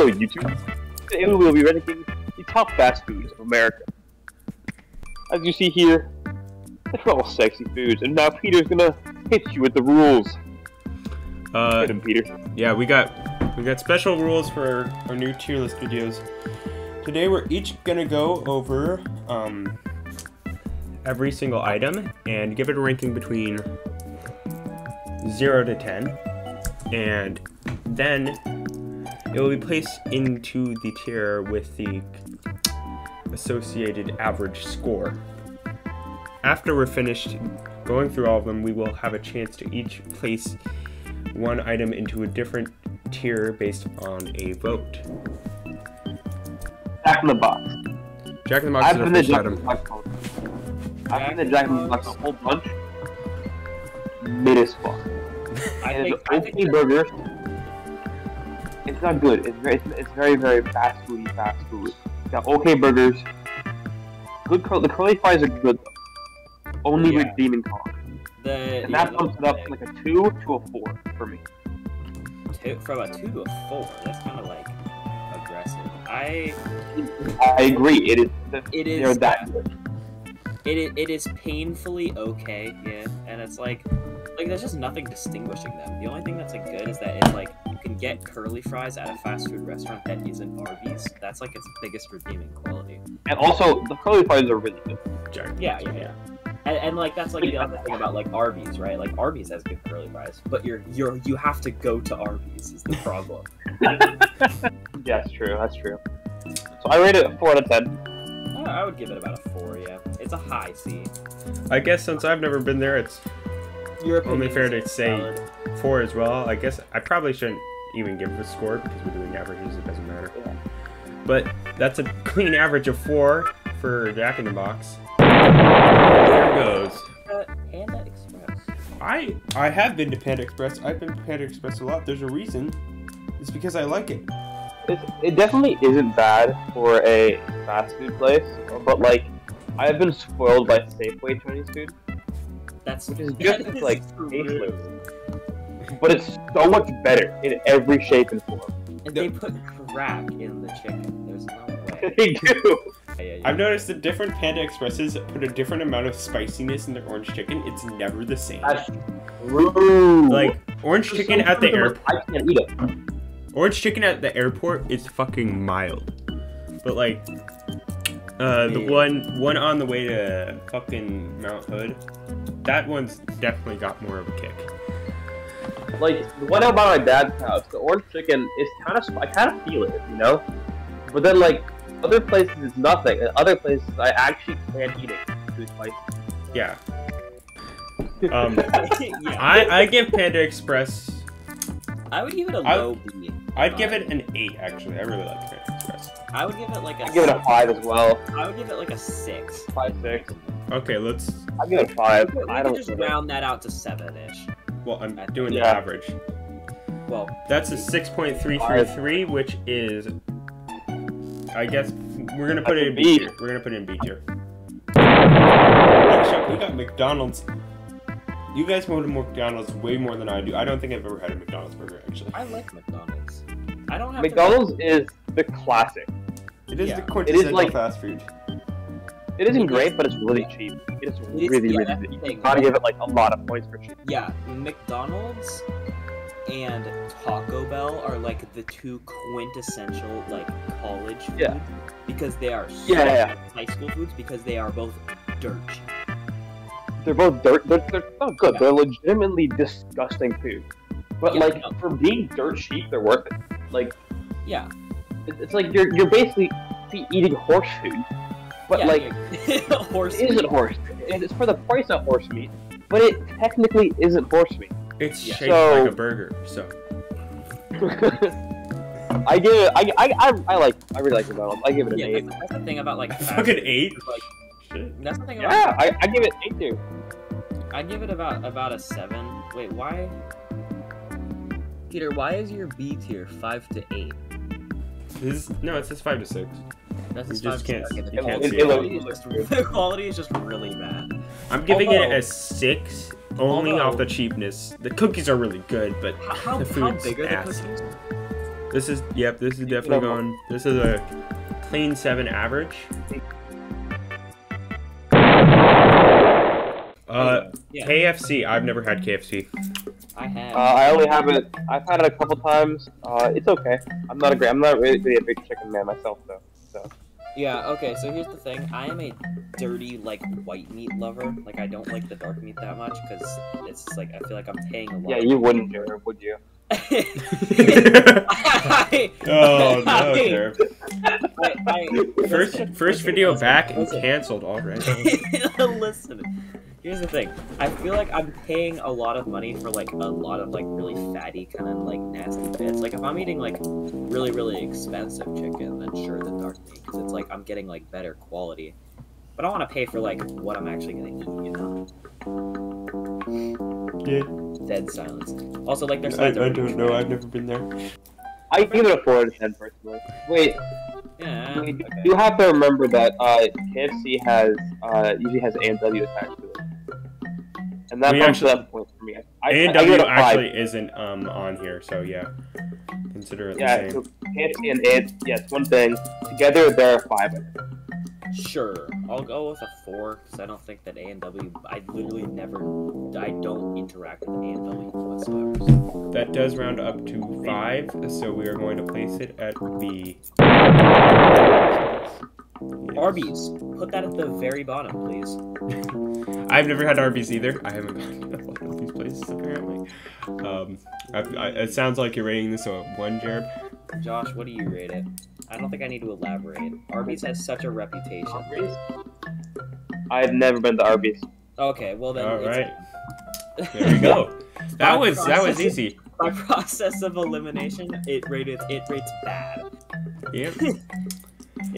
Hello, YouTube. Today we will be ranking the top fast foods of America. As you see here, they're all sexy foods, and now Peter's gonna hit you with the rules. Hit him, Peter. Yeah, we got special rules for our new tier list videos. Today we're each gonna go over every single item and give it a ranking between 0 to 10, and then it will be placed into the tier with the associated average score. After we're finished going through all of them, we will have a chance to each place one item into a different tier based on a vote. Jack in the Box. Jack in the Box is our first item. I've been the Jack in the Box a whole bunch. Mid as fuck. And it's okay burger. It's not good. It's very fast food. It's got okay burgers. Good. The curly fries are good though. Only redeeming cost. And that bumps it up to like a 2 to a 4 for me. From a 2 to a 4, that's kind of like aggressive. I agree. It is. They're that good. It is painfully okay, yeah, and it's like there's just nothing distinguishing them. The only thing that's like good is that it's like you can get curly fries at a fast food restaurant that isn't Arby's. That's like its biggest redeeming quality. And also the curly fries are really good. Yeah. And like that's like the other thing about like Arby's, right? Like Arby's has good curly fries, but you have to go to Arby's is the problem. Yeah, that's true. So I rate it a 4 out of 10. I would give it about a 4. Yeah, it's a high C. I guess since I've never been there, it's only fair to say 4 as well. I guess I probably shouldn't even give it a score because we're doing averages. It doesn't matter. Yeah. But that's a clean average of 4 for Jack in the Box. There goes. Panda Express. I have been to Panda Express. I've been to Panda Express a lot. There's a reason. It's because I like it. It definitely isn't bad for a fast food place, but like I've been spoiled by Safeway Chinese food. Which is just like tasteless, but it's so much better in every shape and form. And they put crack in the chicken. There's no way. They do. I've noticed that different Panda Expresses put a different amount of spiciness in their orange chicken. It's never the same. That's true. Like orange chicken at the airport. I can't eat it. Orange chicken at the airport is fucking mild, but like the one on the way to fucking Mount Hood, that one's definitely got more of a kick. Like the one out by my dad's house, the orange chicken is I kind of feel it, you know. But then like other places it's nothing, and other places I actually can't eat it. It's too spicy. Yeah. I give Panda Express. I would give it a low B. I'd give it an 8 actually. I really like Panda Express. I would give it like a. I'd give it a 5 as well. I would give it like a 6. 5, 6. Okay, let's. I'd give it a 5. I don't just round that out to 7-ish. Well, I'm doing the average. Well, that's a 6.333, which is. I guess we're gonna put it in B tier. We're gonna put it in B tier. Next up, we got McDonald's. You guys go to McDonald's way more than I do. I don't think I've ever had a McDonald's burger, actually. I like McDonald's. I don't have McDonald's is the classic. It is the quintessential fast food. It isn't great, but it's really cheap. It is really cheap. You gotta give it like a lot of points for cheap. Yeah, McDonald's and Taco Bell are like the two quintessential like college food because they are high school foods because they are both dirt cheap. They're both dirt. They're not good. They're legitimately disgusting food. But like for being dirt cheap, they're worth it. Like it's like you're basically eating horse food, but horse it isn't horse. It's for the price of horse meat, but it technically isn't horse meat. It's shaped like a burger, so. I give it. I really like McDonald's. I give it an 8. That's the thing about like fucking 8. That's the thing about I give it 8 too. I give it about a 7. Wait, why? Peter, why is your B tier 5 to 8? No, it says 5 to 6. That's you just can't. You can't see it. The quality is just really bad. I'm giving it a 6, only off the cheapness. The cookies are really good, but the food's how big are ass. the cookies? This is definitely going. This is a clean 7 average. Yeah. KFC. I've never had KFC. I have. I only have it. I've had it a couple times. It's okay. I'm not really a big chicken man myself though. So. Yeah, okay, so here's the thing. I am a dirty, like, white meat lover. Like, I don't like the dark meat that much, because it's just, like, I feel like I'm paying a lot. Yeah, you wouldn't, Jared, would you? Oh, no, Jared. First video back and canceled already. Listen, here's the thing. I feel like I'm paying a lot of money for, like, a lot of, like, really fatty, kind of, like, nasty bits. Like, if I'm eating, like, really, really expensive chicken, then sure, the dark meat, because it's, like, I'm getting, like, better quality. But I want to pay for, like, what I'm actually gonna eat, you know? Yeah. Dead silence. Also, like, there's... I don't know, I've never been there. I give it a 4 out of 10, personally. Wait. Yeah. You have to remember that KFC has usually has A&W attached to it, and that bumps it up points for me. A&W actually isn't on here, so yeah, consider it the same. So KFC and it's one thing. Together, they're 5. Sure, I'll go with a 4 because I don't think that A&W. I literally I don't interact with A&W whatsoever. So. That does round up to 5, so we are going to place it at the Arby's. Put that at the very bottom, please. I've never had Arby's either. I haven't gone to a lot of these places apparently. It sounds like you're rating this a 1, Jared. Josh, what do you rate it? I don't think I need to elaborate. Arby's has such a reputation. Arby's? I've never been to Arby's. Okay, well then. All right. There you go. That was easy. By process of elimination, it rates bad. Yep.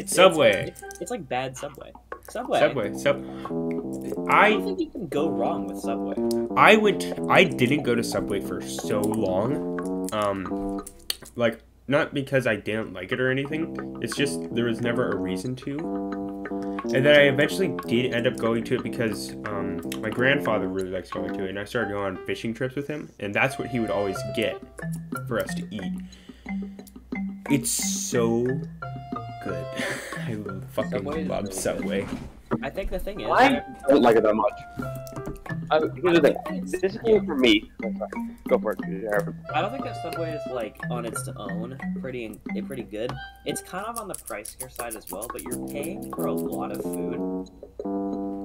Subway. It's like bad Subway. Subway. I don't think you can go wrong with Subway. I didn't go to Subway for so long. Like, not because I didn't like it or anything. It's just there was never a reason to. And then I eventually did end up going to it because my grandfather really likes going to it, and I started going on fishing trips with him, and that's what he would always get for us to eat. It's so good. I fucking love Subway. I think the thing is, I don't like it that much. Here's the thing. This is for me. Go for it. I don't think that Subway is like on its own pretty good. It's kind of on the pricier side as well, but you're paying for a lot of food.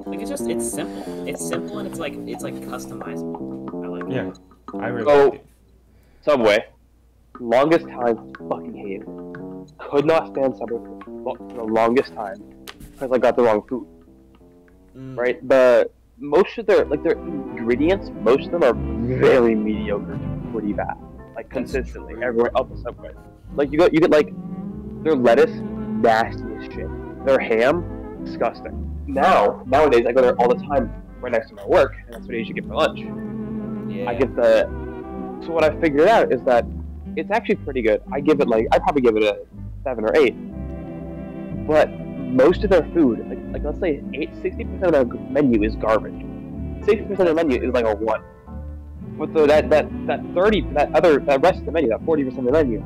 Like it's simple. It's simple and it's like customizable. I like it. Yeah, I really like it. Subway. Longest time, fucking hated it. Could not stand Subway for the longest time because I got the wrong food. Right? Most of their ingredients, most of them are very mediocre to pretty bad. Like consistently everywhere else the Subway. Like you get like their lettuce, nasty as shit. Their ham, disgusting. Nowadays I go there all the time right next to my work, and that's what I usually get for lunch. Yeah. I get so what I figured out is that it's actually pretty good. I'd probably give it a 7 or 8. But most of their food, like let's say 60% of their menu is garbage. 60% of the menu is like a 1. But that rest of the menu, that 40% of the menu,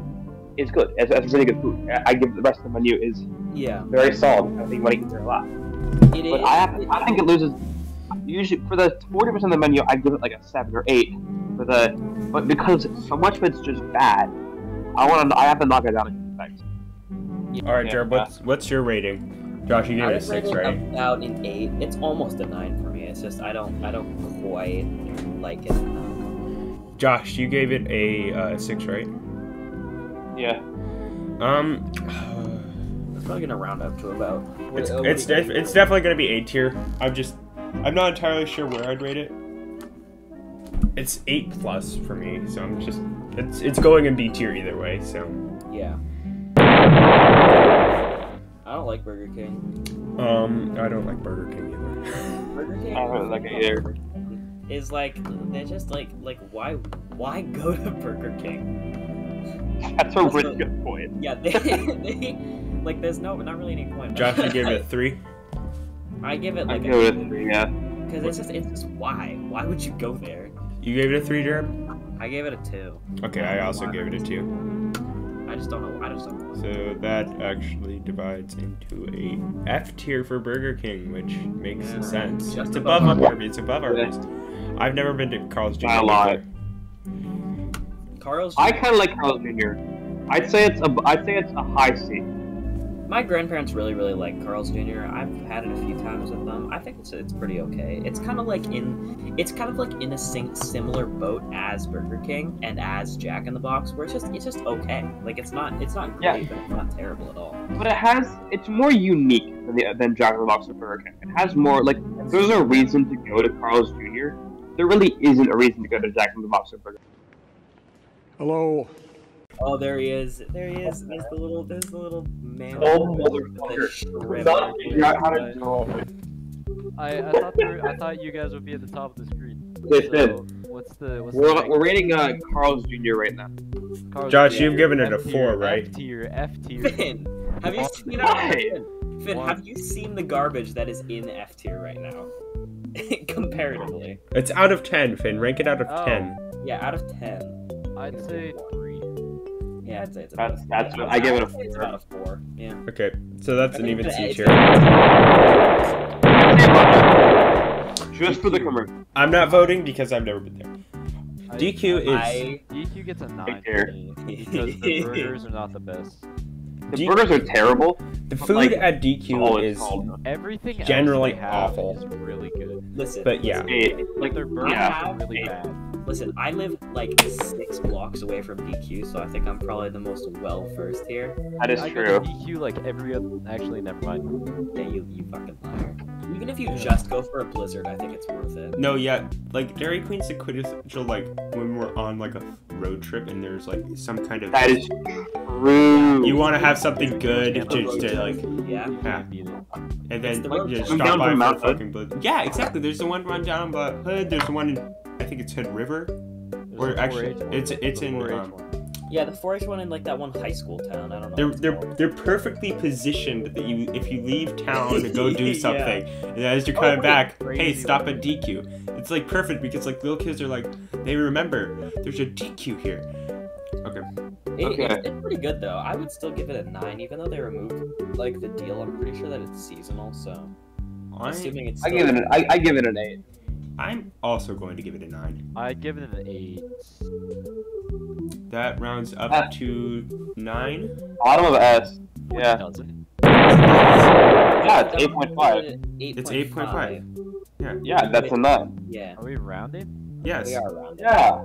is good. It's really good food. I give the rest of the menu is very solid. I think you want to eat there a lot. I think it loses. Usually for the 40% of the menu, I give it like a 7 or 8. But because so much of it's just bad, I have to knock it down a few times. All right, Jared, what's your rating? Josh, you gave it a 6, right? About an 8. It's almost a 9 for me. It's just I don't quite like it. Josh, you gave it a 6, right? Yeah. It's probably gonna round up to about. It's definitely gonna be A tier. I'm not entirely sure where I'd rate it. It's 8+ for me, so it's going in B tier either way. So yeah. I don't like Burger King. I don't like Burger King either. Burger King. I don't like it either. Is like they're just like why go to Burger King? That's a really good point. Yeah, they like there's not really any point. Josh, you gave it a 3. I give it like a 3, yeah. Because it's just why would you go there? You gave it a 3, Jared? I gave it a 2. Okay, I also gave it a 2. I I just don't know. So that actually divides into a F tier for Burger King, which makes sense. It's above Arby's. It's above Arby's. I've never been to Carl's Jr. before. Carl's. I kind of like Carl's Jr. I'd say it's a high C. My grandparents really like Carl's Jr. I've had it a few times with them. I think it's pretty okay. It's kind of like in a similar boat as Burger King and as Jack in the Box, where it's just okay. Like it's not great, but it's not terrible at all. But it's more unique than Jack in the Box or Burger King. It has more like if there's a reason to go to Carl's Jr. There really isn't a reason to go to Jack in the Box or Burger King. Hello. Oh, there he is. There's the little man. Oh, motherfucker. I thought you guys would be at the top of the screen. Listen, so we're rating Carl's Jr. right now. Josh, you've given it a 4, right? F tier. Finn, have you seen Finn, have you seen the garbage that is in F tier right now? Comparatively. It's out of 10, Finn. Rank it out of 10. Yeah, out of 10. I'd say 3. Yeah, I'd say it's about I give it a 4. It's about a 4. Yeah. Okay, so that's an even C tier. Just for the commercial. I'm not voting because I've never been there. DQ gets a 9 because the burgers are not the best. The burgers are terrible. The food at DQ is everything generally awful. awful. Is really good. Listen, but yeah, like their burgers are really bad. Listen, I live like 6 blocks away from DQ, so I think I'm probably the most well-versed here. That is I true. go to DQ like every other. Actually, never mind. Yeah, you fucking liar. Even if you just go for a Blizzard, I think it's worth it. No, yeah, like Dairy Queen's the quintessential like when we're on like a road trip and there's like some kind of. That is true. You want to have something good just to like. Yeah. And then the just road stop by Mount for fucking Blizzard. Yeah, exactly. There's the one run down by Hood. There's the one in I think it's Hood River. Or actually, it's in. Yeah, the 4-H one in like that one high school town. I don't know. They're perfectly positioned that if you leave town to go do something, and as you're coming back, hey, stop at DQ. It's like perfect because like little kids are like they remember there's a DQ here. Okay. It's pretty good though. I would still give it a 9, even though they removed like the deal. I'm pretty sure that it's seasonal, so assuming it's. I give it an 8. I'm also going to give it a 9. I'd give it an 8. That rounds up to 9. Bottom of S. Yeah. Doesn't. Yeah, it's 8.5. It's 8.5. Yeah. Yeah, that's a 9. Yeah. Are we rounding? Yes. We are rounding. Yeah.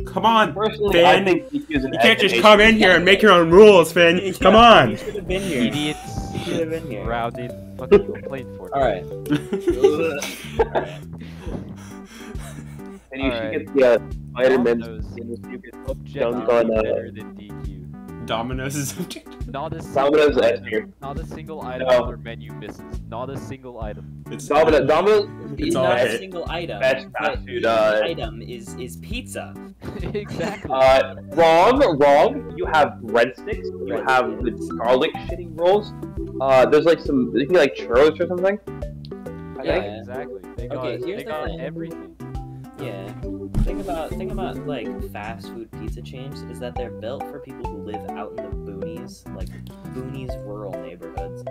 Come on, Personally, Finn. I think DQ's an You can't just come in here and make your own rules, Finn. Come on. You should have been here. Idiots. You should have been here. Rounding. Fucking complaint for it. Alright. And you should get the Spider-Man's Objectively better than DQ. Domino's is objective. Not a Domino's S tier. Not a single item No. on their menu misses. Not a single item. It's Domino's It's all not a a hit. single item. Best but fast food, the item is pizza. Exactly. wrong. You have breadsticks. You have the garlic shitty rolls. There's like some. You can get like churros or something. I think. Exactly. They got, Okay, here's they the got thing. everything. Yeah. Think about like fast food pizza chains is that they're built for people who live out in the boonies, like boonies rural neighborhoods.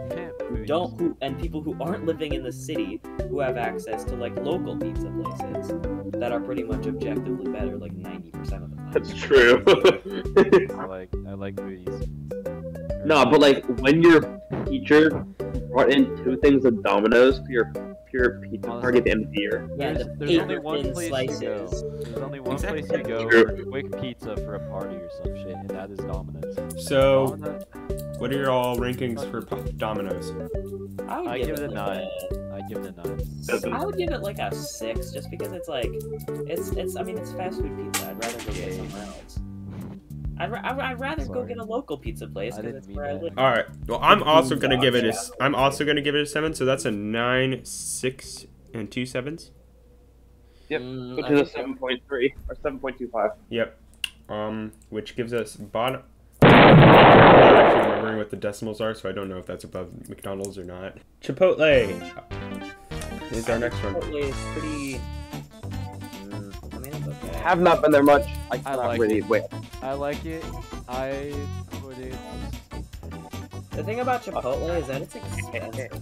And people who aren't living in the city who have access to like local pizza places that are pretty much objectively better like 90% of the time. That's true. I like booties. No, but like when your teacher brought in 2 things of Domino's for your pure pizza party at the end of the year. Yeah, the There's only paper one thin place slices. to go. There's only one place to go True. for quick pizza for a party or some shit, and that is Domino's. So, what are your all rankings for Domino's? I give it a 9. I give it a 9. I would give it like a 6, just because it's like, it's fast food pizza. I'd rather go get somewhere else. I'd rather go get a local pizza place because it's where I live. All right. Well, I'm also gonna give it a 7. So that's a 9, 6, and 2 7s. Yep, which is a 7.3 or 7.25. Yep. Which gives us bottom. I'm not actually remembering what the decimals are, so I don't know if that's above McDonald's or not. Chipotle is our next one. Chipotle is pretty. I mean, it's okay. Have not been there much. I like really it. wait. I like it. I put it. The thing about Chipotle is that it's expensive.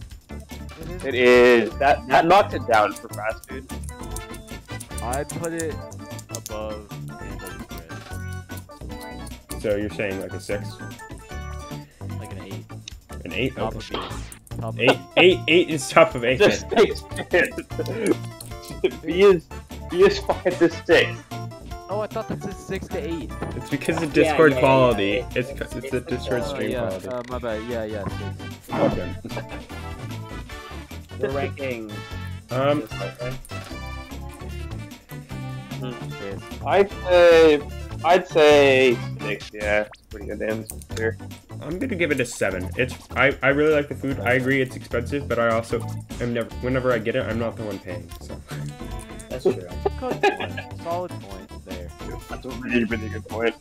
It is. That knocks it down for fast food. I put it above hamburger bread. So you're saying like a 6? Like an 8. An 8? Top Okay. of 8. Top of 8 is top of 8. Just takes B is 5 to 6. Oh, I thought this is 6 to 8. It's because of Discord quality. Yeah. It's the Discord stream yeah, quality. my bad. Yeah, 6. Okay. We're ranking. I'd say 6. Yeah, it's pretty good answer. I'm gonna give it a 7. I really like the food. I agree it's expensive, but I also am never. Whenever I get it, I'm not the one paying. So. That's true. Solid point there. That's a really good point.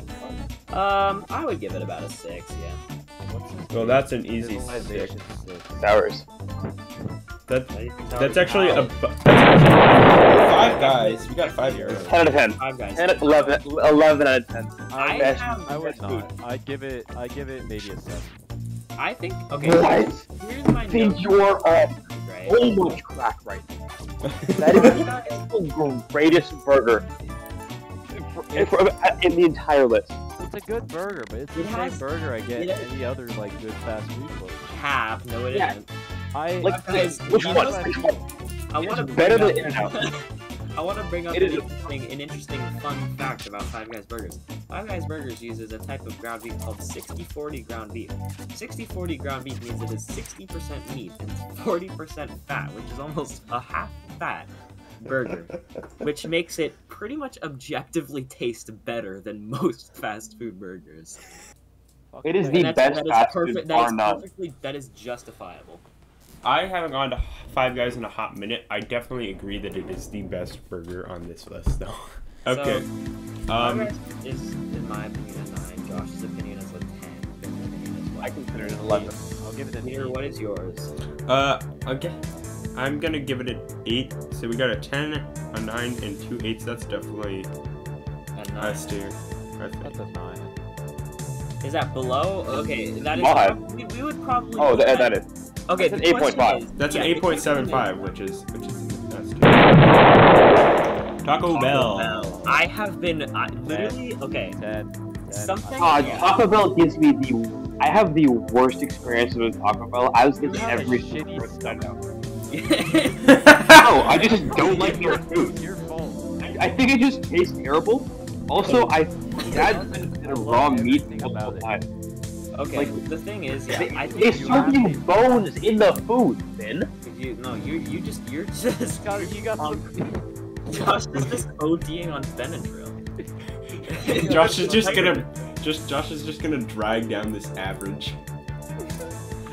I would give it about a 6. Yeah. Well, that's an easy 6. Visualization 6. Sours. That's actually a. That's 5 guys. We got 5 here. 10 out of 10. 5 guys. 10 11 out of 10. I would not. I'd give it maybe a 7. I think. Okay. What? Here's my I think note, you're on right? so much crack right now. That is the greatest burger in the entire list. It's a good burger, but it's the same has- burger I get it at has- any other like good fast food place. Half. No, it Yeah. not Like, Guys, which you one? know Which one? I want to It's better bring than up- In-N-Out. I want to bring up It an is- interesting fun fact about Five Guys Burgers. Five Guys Burgers uses a type of ground beef called 60-40 ground beef. 60-40 ground beef means it is 60% meat and 40% fat, which is almost a half fat burger, which makes it pretty much objectively taste better than most fast food burgers. It is And the that's- best that is fast perfect- food, that bar is none. perfectly- That is justifiable. I haven't gone to 5 Guys in a hot minute. I definitely agree that it is the best burger on this list, though. Okay. Five Guys is, in my opinion, a 9. Josh's opinion is a 10. I consider it an 11. I'll give it an Peter, 8. what is yours? Okay. I'm gonna give it an 8. So we got a 10, a 9, and 2 8s. That's definitely A 9. us tier. I think. That's a 9. Is that below? Okay, that is. Why? We would probably. Oh, that is. Okay, That's the an question 8.5. is- That's yeah, an the question 8.75, is- which is us tier. Taco Bell. I have been literally okay. 10. Something. Taco Bell gives me I have the worst experience with Taco Bell. I was getting You have a every shitty single stomach. No, I just don't like their food. It's your fault. I think it just tastes terrible. Also, I had the raw meat everything about it. time. Okay, Like, the thing is, yeah, I They think serve you bones in the food, Finn. you're just You got some. Josh is just ODing on Benadryl. Josh is just gonna drag down this average.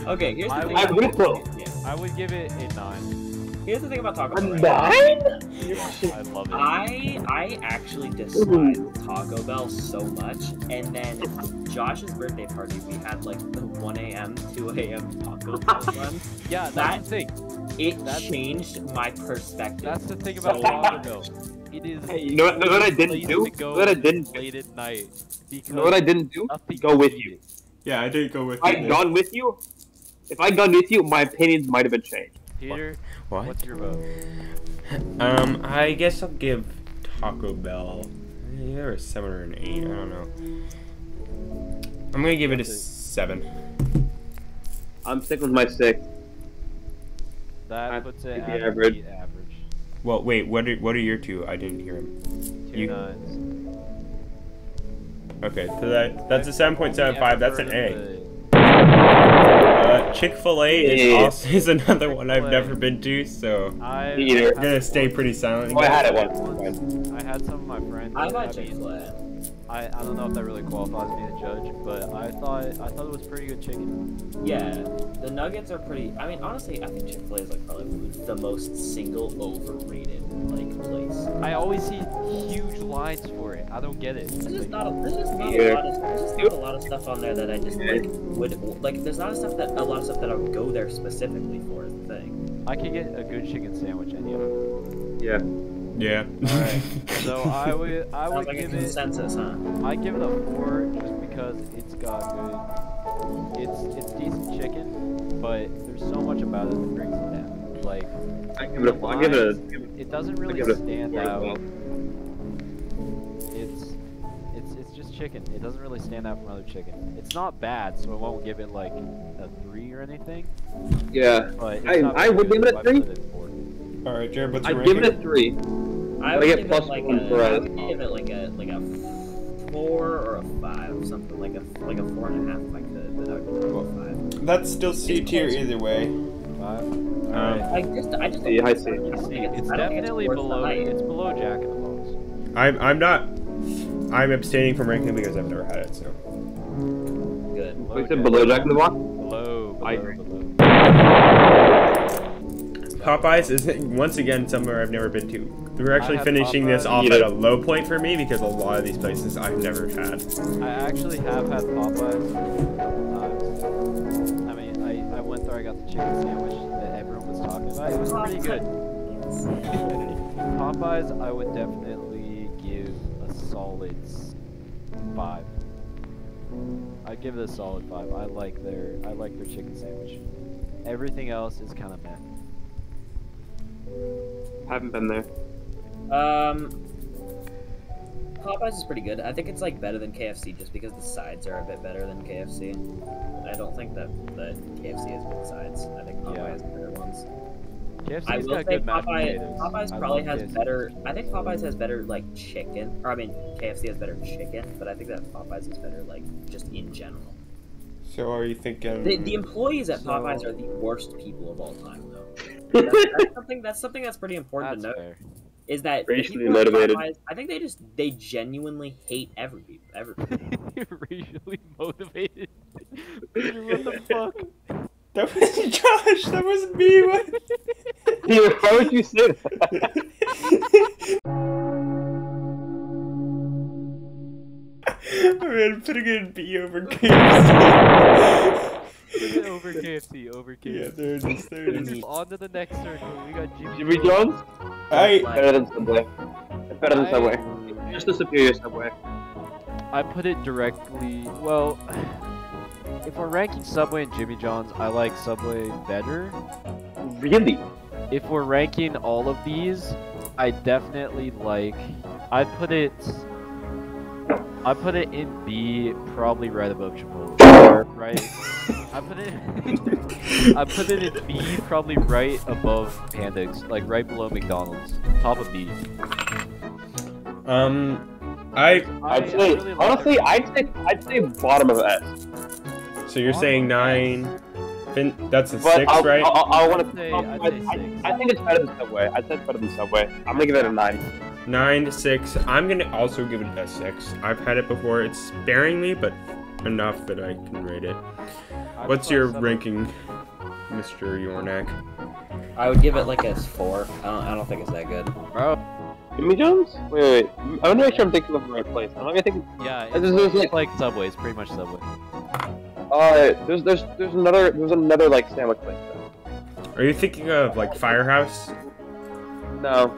Okay, here's the thing. I would go. Yeah. I would give it a 9. Here's the thing about Taco A Bell. 9? I love it. I actually despise Taco Bell so much, and then Josh's birthday party, we had like the 1 a.m., 2 a.m. Taco Bell run. Yeah, That- that's the thing. It That's- changed my perspective. That's the thing about So Taco Bell. It is. Hey, you know what I didn't place do? to go What I didn't do? late at night. Because You know what I didn't do? nothing Go with beats you. it. Yeah, I did go with If I'd gone with you, my opinions might have been changed. Peter, What? what's your vote? I guess I'll give Taco Bell either a 7 or an 8. I don't know. I'm gonna give it a 7. I'm sticking with my 6. That I puts it think at the an average. 8 average. Well, wait. What are your 2? I didn't hear him. 2 You- 9s. Okay, so that's a 7.75. That's an A. A. Chick-fil-A is another one I've never been to, so I Me either. I'm gonna stay pretty silent. Oh, I had it once. once. I had some of my friends. I like mean, Chick-fil-A. I don't know if that really qualifies me to judge, but I thought it was pretty good chicken. Yeah, the nuggets are pretty. I mean, honestly, I think Chick-fil-A is like probably the most single overrated like place. I always see huge lines for it. I don't get it. There's just not a lot of stuff on there that I just like would like. There's not a lot of stuff that I would go there specifically for. Is the thing. I could get a good chicken sandwich anywhere. Yeah. Yeah. Alright, so I would Sounds like a give it. consensus, huh? I give it a 4 just because it's got good. It's decent chicken, but there's so much about it that brings it down. Like, it doesn't really stand out. It's just chicken. It doesn't really stand out from other chicken. It's not bad, so I won't give it like a 3 or anything. Yeah. But I would give it a 3. Alright, Jared, what's your I'd give ranking? it a 3. I would give it like I would give it like a 4 or a 5, something like a 4.5 if I could, but I would give it a 5. That's still C tier either way. 5. Alright. I just Yeah, I see. It's definitely below. It's below Jack in the Box. I'm not. I'm abstaining from ranking because I've never had it. So. Good. We said below Jack in the Box. Below. I agree. Popeyes is once again somewhere I've never been to. We're actually had finishing this Popeyes. off at a low point for me because a lot of these places I've never had. I actually have had Popeyes a couple times. I mean, I went there. I got the chicken sandwich that everyone was talking about. It was pretty good. Popeyes, I would definitely give a solid 5. I'd give it a solid 5. I like their chicken sandwich. Everything else is kind of meh. Haven't been there. Popeyes is pretty good. I think it's like better than KFC just because the sides are a bit better than KFC. I don't think that KFC has good sides. I think Popeye has better ones. I will say Popeyes probably has better. I think Popeyes has better like chicken. Or I mean, KFC has better chicken, but I think that Popeyes is better like just in general. So are you thinking? The employees at Popeyes are the worst people of all time, though. That's something that's pretty important to note. Fair. Is that Racially motivated. Popeyes, I think they genuinely hate everybody. Racially motivated. What the fuck? That wasn't Josh. That wasn't me. What? Dude, why would you say that? I'm putting it in B over KFC. Put it over KFC, over KFC. Yeah, there it is. There it is. On to the next circle. We got Jimmy John's? Better than Subway. It's better than Subway. Just a superior Subway. I put it directly. Well, if we're ranking Subway and Jimmy John's, I like Subway better. Really? If we're ranking all of these, I definitely like. I put it in B, probably right above Chipotle. Right. I put it in B, probably right above Panda's, like right below McDonald's, top of B. I'd say really honestly, I'd say bottom of S. So you're saying 9? That's a But 6, right? I want to. I'd say 6. I think it's better than Subway. I'd say it's better than Subway. I'm gonna give it a 9. 9, 6. I'm gonna also give it a 6. I've had it before. It's sparingly, but enough that I can rate it. What's your ranking, Mr. Yornak? I would give it like a 4. I don't think it's that good. Bro. Jimmy John's? Wait. I want to make sure I'm thinking of the right place. I'm not thinking. Yeah, This is it's like Subway. It's pretty much Subway. There's another like sandwich place though. Are you thinking of like Firehouse? No.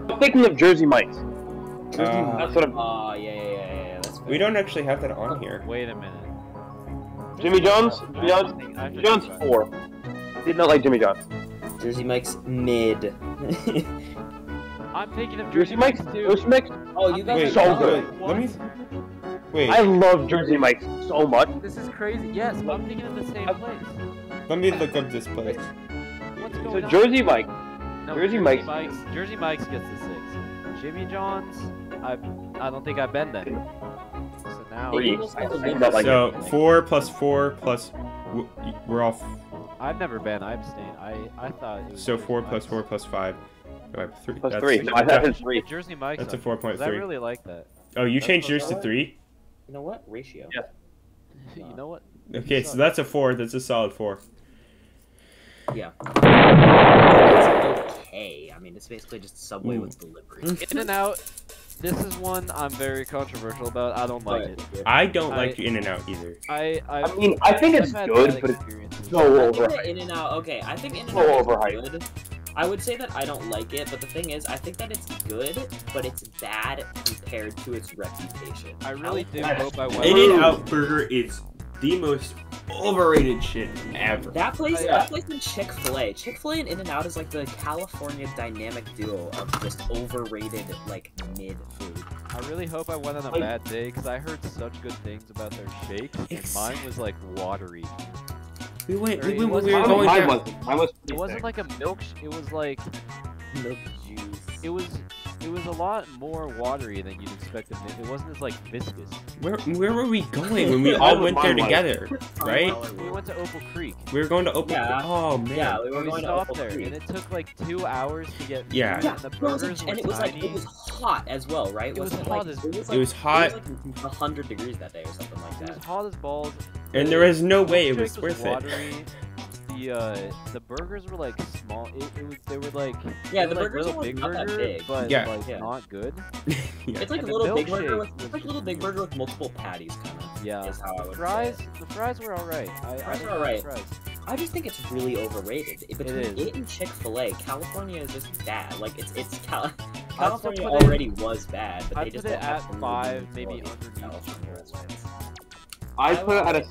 I'm thinking of Jersey Mike's. That's what I'm. Yeah. That's We don't actually have that on here. Wait a minute. Jimmy John's? Jimmy John's 4. Did not like Jimmy John's. Jersey Mike's mid. I'm thinking of Jersey Mike's too. Jersey Mike's. Oh, you guys Wait, are so good. Let me. Wait. I love Jersey Mike's so much. This is crazy. Yes, I'm thinking of the same place. Let me look up this place. What's So going on? Jersey Mike. No, Jersey Mike's. Jersey Mike's gets the 6. Jimmy John's, I don't think I've been there. So now So 4 plus 4 plus. We're off. I've never been. I abstain. I thought it was So Jersey 4 plus Mike's. 4 plus 5. Plus 3. No, I thought it was 3. Jersey Mike's. That's a Because I 4.3. really like that. Oh, you changed yours to 3? You know what? Ratio. Yeah. You know what? Okay, so that's a 4. That's a solid 4. Yeah. It's okay. I mean, it's basically just Subway with delivery. In and Out. This is one I'm very controversial about. I don't like it. I don't like In and Out either. I mean, I think it's I've had good, bad but experiences. so I think overhyped. that In and Out. Okay, I think In and So Out is overhyped. good. I would say that I don't like it, but the thing is, I think that it's good, but it's bad compared to its reputation. I really do hope I went. In-N-Out Burger is the most overrated shit ever. That place in Chick-fil-A. Chick-fil-A and In-N-Out is like the California dynamic duo of just overrated, like, mid food. I really hope I went on a bad day, because I heard such good things about their shakes, and mine was like watery. We went It when we were going there. It wasn't like a milk. It was like Milk juice. it was a lot more watery than you'd expect. It wasn't as like viscous. Where were we going when we all went there together? Right? We went to Opal Creek. We were going to Opal. Yeah. Oh man. Yeah, we were We going to stopped Opal there, Creek. and it took like 2 hours to get. Yeah. Yeah, and the bro, burgers and were it was like tiny. it was hot as well, right? It was Wasn't hot like, as- It was hot. It was like 100 degrees that day or something like It was that. hot as balls. And there was no way it milkshake was worth it. watery. The burgers were like small. They were like Yeah, they the were like burgers little were big not that burger, big. but Yeah. like Yeah. not good. Yeah. It's like And a the little big burger milkshake with it's like a little big burger with multiple patties, kind of. Yeah. Is how I would Fries, say it. the fries were alright. I Fries didn't were like alright. fries. I just think it's really overrated. Between is. it and Chick-fil-A, California is just bad. Like I'd California still put it- already was bad, but they I'd just put don't it have at the 5, movie maybe quality of underneath California Chick-fil-A. restaurants. I put it at a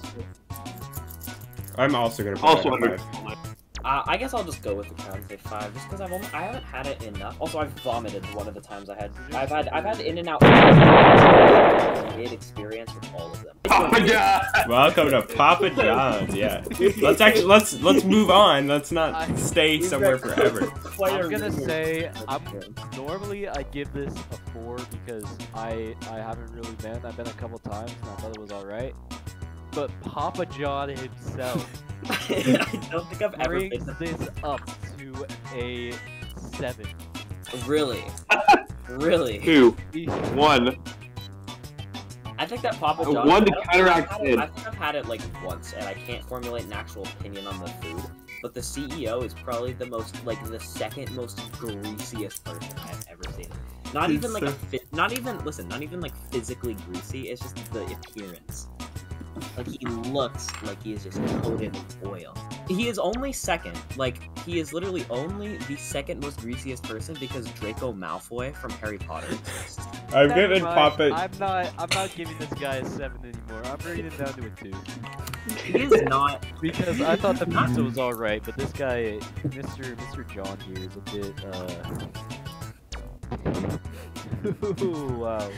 I'm also gonna put also that under. at 5. I guess I'll just go with the crown and say 5, just because I haven't had it enough. Also, I've vomited one of the times I've had In-N-Out. Mid experience with all of them. Papa John. Welcome to Papa John's. Yeah. Let's move on. Let's not stay somewhere forever. I'm gonna say normally I give this a 4 because I haven't really been. I've been a couple times and I thought it was alright. But Papa John himself I don't think I've ever been brings to this up to a 7. Really? Really? 2, 1. I think that Papa John's. One to I don't think counteract I've had it- sin. I think I've had it like once, and I can't formulate an actual opinion on the food. But the CEO is probably the the second most greasiest person I've ever seen. Not even like not even like physically greasy. It's just the appearance. Like he looks like he is just coated in oil. He is only second. Like he is literally only the second most greasiest person because Draco Malfoy from Harry Potter exists. I'm Never giving mind. Papa. I'm not giving this guy a 7 anymore. I'm bringing it down to a 2. He is not. Because I thought the pizza was alright, but this guy, Mr. John here is a bit, Ooh, wow.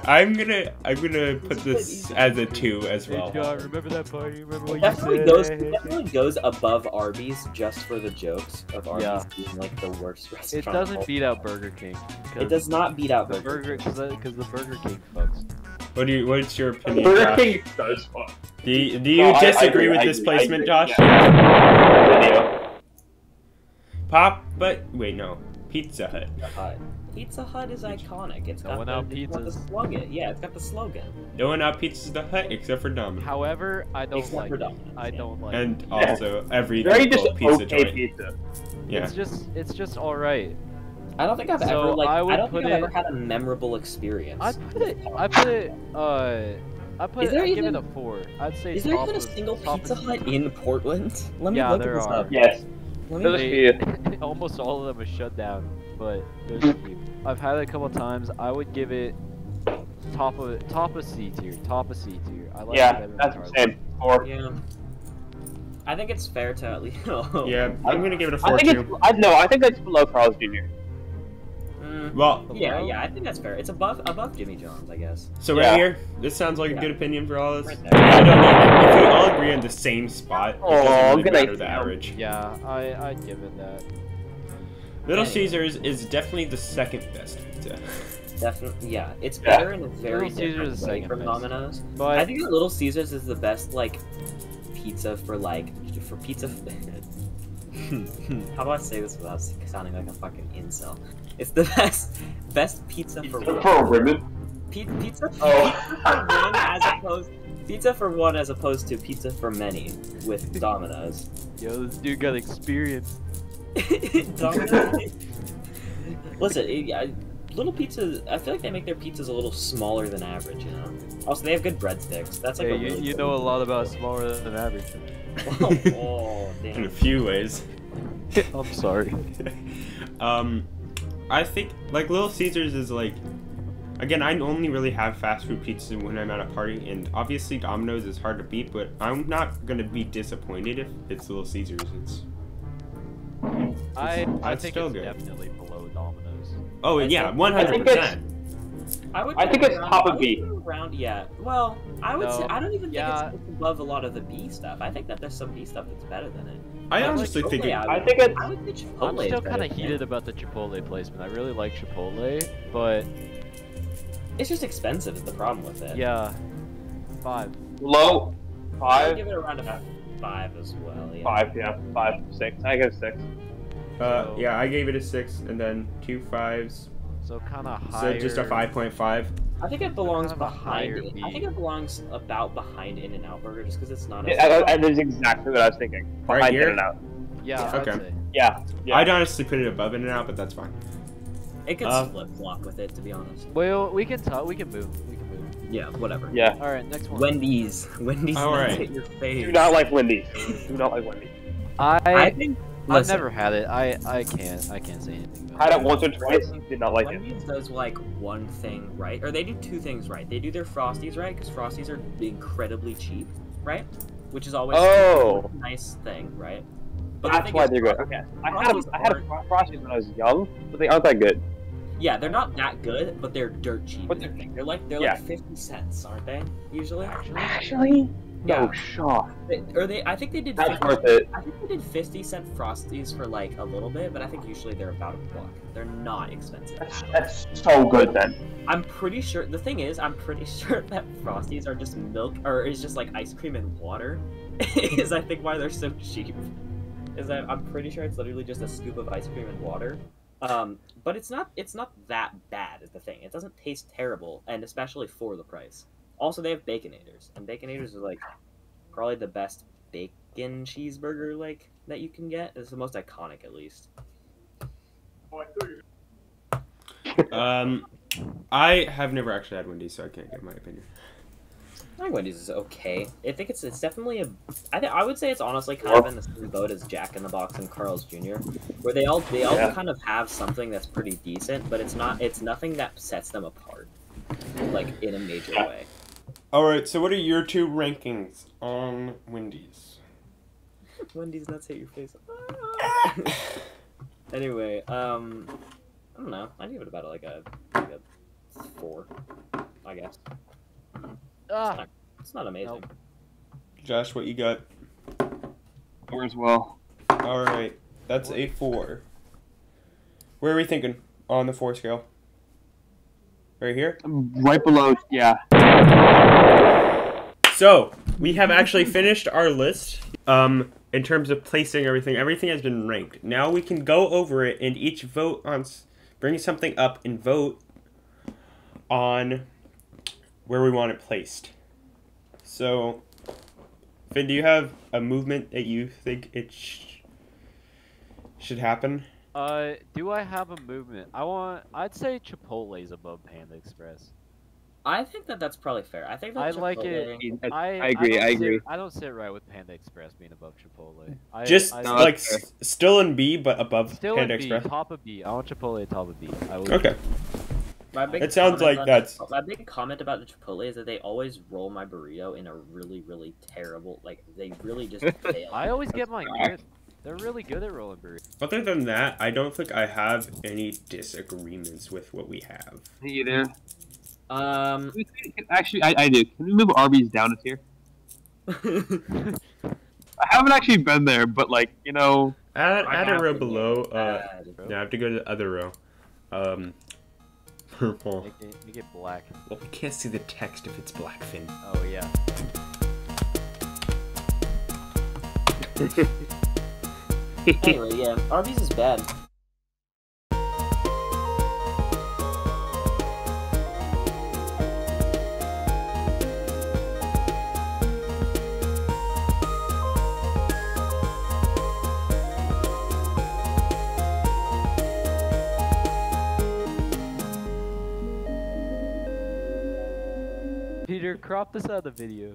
I'm gonna put this as a 2 as Hey, well. John, remember that party? Remember what Definitely you goes, said? definitely goes above Arby's just for the jokes of Arby's Yeah. being like the worst restaurant. It doesn't beat out Burger King. It does not beat out The Burger King. because the Burger King fucks. What's your opinion, Burger Josh? King does fuck. Do you No, I disagree agree, with I this agree, I placement, agree, Josh? yeah. Video. But wait, no. Pizza Hut. Pizza Hut is iconic. It's No got one the, out it's got the pizzas. slogan. Yeah, it's got the slogan. No one out Pizza's the Hut except for Domino's. However, I don't Except like for it. Domino's, I yeah. don't like And it. also every Very just local pizza okay joint. pizza. Yeah. It's just alright. I don't think I've So, ever like. I I, would don't think put I've ever it- had a memorable experience. I put it Is there I give even- it a 4. I'd say Is there top even a of- single top Pizza of- Hut in Portland? Let me Yeah, look there this are. up. Yes. Let me There's a few. Almost all of them are shut down, but there's a few. I've had it a couple times. I would give it top of C tier. Top of C tier. I like it Yeah, better than that's Carl's. the same. 4. Yeah. I think it's fair to at least. Yeah, I'm gonna give it a I 4 think too. I think it's below Carl's Jr. Well, Yeah, I think that's fair. It's above Jimmy John's, I guess. so Yeah. right here, this sounds like a Yeah. good opinion for all of us. Right there. I don't know. If we all agree on the same spot, it Aw, doesn't really good matter idea. the average. Yeah, I'd give it that. Little Anyway. Caesars is definitely the second best pizza. Definitely, yeah. It's Yeah. better in a very Little Caesars different is way second from best. Domino's. But I think that Little Caesars is the best, like, pizza for pizza. How about I say this without sounding like a fucking incel? It's the best pizza for For women. pizza for Oh. one pizza for one as opposed to pizza for many with Domino's. yo, this dude got experience. Domino's. Listen, Little Pizza. I feel like they make their pizzas a little smaller than average. You know. Also, they have good breadsticks. That's like Hey, a really you good- know a lot about smaller than average. oh, In a damn. few ways. I'm sorry. I think like Little Caesars is like, again, I only really have fast food pizza when I'm at a party, and obviously Domino's is hard to beat, but I'm not gonna be disappointed if it's Little Caesars. I think still it's good. definitely below Domino's. Oh yeah, 100%. I think it's top of B. Yeah. Well, I would say I don't even Yeah. think it's above a lot of the B stuff. I think that there's some B stuff that's better than it. I Like honestly think Chipotle, it, I think it's. I would say Chipotle I'm is still better kind of than heated it. about the Chipotle placement. I really like Chipotle, but It's just expensive is the problem with it. yeah, 5. Low. I would 5. give it around a 5 as well. Yeah. 5, yeah. 5, 6. I give it 6. yeah, I gave it a 6, and then 2 5s, So kind of so higher. just a 5.5. I think it belongs Kind of a behind. higher B. I think it belongs about behind In-N-Out Burger, just because it's not. Yeah, that is exactly what I was thinking. Right Behind here? In-N-Out. Yeah, I would Okay. say. Yeah. Yeah. I'd honestly put it above In-N-Out, but that's fine. It could flip flop with it, to be honest. Well, we can talk. We can move. We can move. Yeah, whatever. Yeah. All right, next one. Wendy's. Wendy's. All nuts right. hit your face. Do not like Wendy's. Do not like Wendy's. I think. I've Listen, never had it. I can't say anything about Had it. it once or twice. Did not like it. Wendy's does like one thing right, or they do two things right. They do their Frosties right, because Frosties are incredibly cheap, right? Which is always Oh. a nice thing, right? But the That's thing why is, they're good. Okay. I had Frosties Frosties when I was young, but they aren't that good. Yeah, they're not that good, but they're dirt cheap. But is the they're- thing. They're like yeah. 50 cents, aren't they? Usually. Actually? Yeah. No, Shaw. I think they did. That's 50 worth it. I think they did 50-cent Frosties for like a little bit, but I think usually they're about $1. They're not expensive. That's so good then. I'm pretty sure. The thing is, I'm pretty sure that Frosties are just milk, or is just like ice cream and water. Is I think why they're so cheap. Is that I'm pretty sure it's literally just a scoop of ice cream and water. But it's not that bad. Is the thing. It doesn't taste terrible, and especially for the price. Also, they have Baconators, and Baconators are like probably the best bacon cheeseburger like that you can get. It's the most iconic, at least. I have never actually had Wendy's, so I can't give my opinion. I think Wendy's is okay. I think it's definitely a. I would say it's honestly kind of in the same boat as Jack in the Box and Carl's Jr., where they all kind of have something that's pretty decent, but it's nothing that sets them apart, like in a major way. All right, so what are your 2 rankings on Wendy's? Wendy's nuts hit your face. Anyway, I don't know. I'd give it about like a 4, I guess. It's not amazing. Nope. Josh, what you got? 4 as well. All right, that's a 4. Where are we thinking on the 4 scale? Right here? Right below, yeah. So, we have actually finished our list. In terms of placing everything has been ranked. Now we can go over it and each vote on, bring something up and vote on where we want it placed. So, Finn, do you have a movement that you think it should happen? Do I have a movement? I'd say Chipotle's above Panda Express. I think that's probably fair. I think that I like it. Chipotle- I agree. I agree. I don't sit right with Panda Express being above Chipotle. Still in B, but above Still Panda in B, Express. top of B. I want Chipotle top of B. Okay. It sounds like that's... My big comment about the Chipotle is that they always roll my burrito in a really, really terrible... Like, they really just fail. I always get mine good. They're really good at rolling burritos. Other than that, I don't think I have any disagreements with what we have. Me either. Actually, I do. Can we move Arby's down a tier? I haven't actually been there, but like, you know... Add a row to below. get I have to go to the other row. Purple. Make it black. Well, we can't see the text if it's black, Finn. Oh, yeah. Anyway, yeah, Arby's is bad. Peter, crop this out of the video.